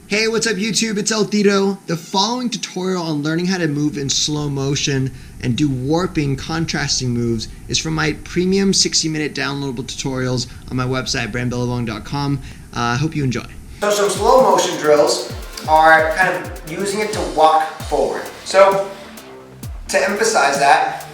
Hey, what's up YouTube? It's El Tito. The following tutorial on learning how to move in slow motion and do warping contrasting moves is from my premium 60-minute downloadable tutorials on my website, brandbillabong.com. I hope you enjoy. So some slow motion drills are kind of using it to walk forward. So to emphasize that,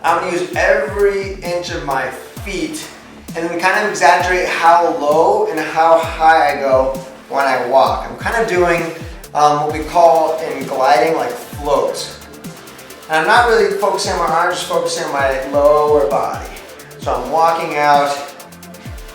I'm going to use every inch of my feet and then kind of exaggerate how low and how high I go when I walk. I'm kind of doing what we call in gliding like floats. And I'm not really focusing on my arms, just focusing on my lower body. So I'm walking out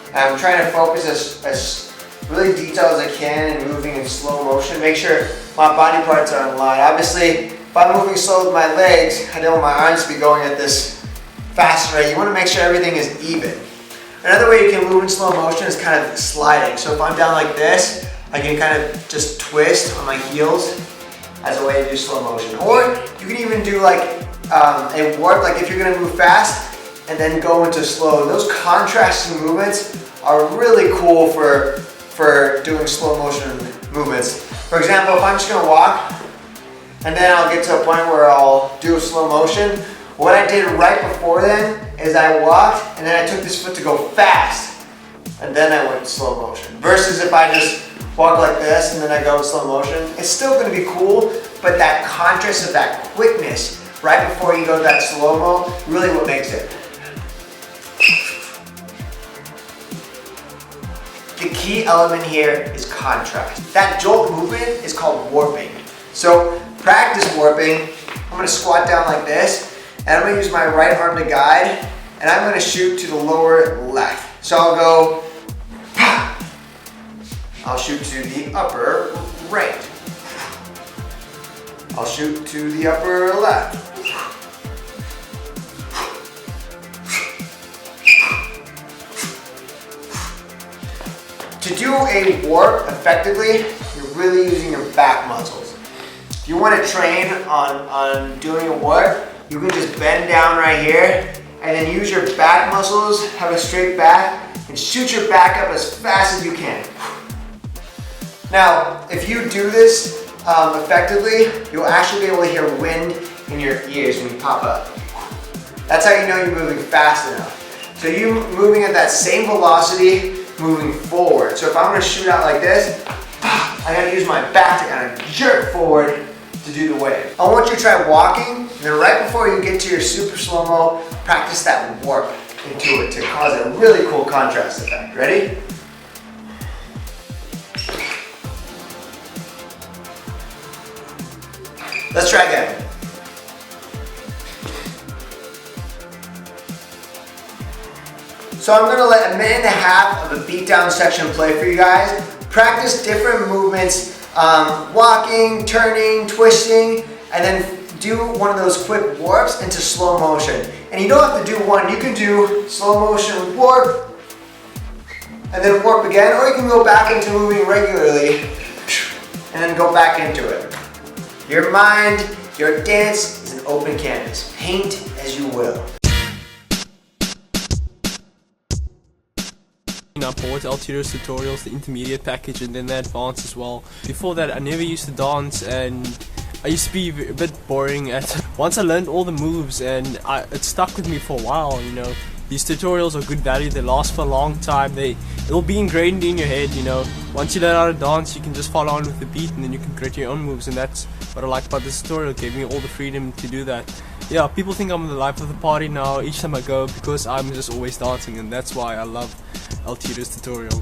and I'm trying to focus as really detailed as I can and moving in slow motion. Make sure my body parts are in line. Obviously, if I'm moving slow with my legs, I don't want my arms to be going at this fast rate. You want to make sure everything is even. Another way you can move in slow motion is kind of sliding. So if I'm down like this, I can kind of just twist on my heels as a way to do slow motion. Or you can even do like a warp, like if you're going to move fast and then go into slow. Those contrasting movements are really cool for doing slow motion movements. For example, if I'm just going to walk and then I'll get to a point where I'll do a slow motion, what I did right before then is I walked and then I took this foot to go fast and then I went in slow motion. Versus if I just walk like this and then I go in slow motion, it's still going to be cool, but that contrast of that quickness right before you go to that slow-mo, really what makes it. The key element here is contrast. That jolt movement is called warping. So practice warping. I'm going to squat down like this and I'm going to use my right arm to guide and I'm going to shoot to the lower left. So I'll go, I'll shoot to the upper right. I'll shoot to the upper left. To do a warp effectively, you're really using your back muscles. If you want to train on doing a warp, you can just bend down right here and then use your back muscles, have a straight back, and shoot your back up as fast as you can. Now, if you do this effectively, you'll actually be able to hear wind in your ears when you pop up. That's how you know you're moving fast enough. So you moving at that same velocity, moving forward. So if I'm going to shoot out like this, I got to use my back to kind of jerk forward to do the wave. I want you to try walking, and then right before you get to your super slow-mo, practice that warp into it to cause a really cool contrast effect. Ready? Let's try again. So I'm going to let a minute and a half of a beatdown section play for you guys. Practice different movements, walking, turning, twisting, and then do one of those quick warps into slow motion. And you don't have to do one. You can do slow motion warp, and then warp again, or you can go back into moving regularly, and then go back into it. Your mind, your dance is an open canvas. Paint as you will. I bought El Tito's tutorials, the intermediate package, and then the advanced as well. Before that, I never used to dance, and I used to be a bit boring at. Once I learned all the moves, and it stuck with me for a while. You know, these tutorials are good value. They last for a long time. It'll be ingrained in your head. You know, once you learn how to dance, you can just follow on with the beat, and then you can create your own moves. And that's what I like about this tutorial. It gave me all the freedom to do that. Yeah, people think I'm the life of the party now each time I go because I'm just always dancing, and that's why I love El Tito's tutorial.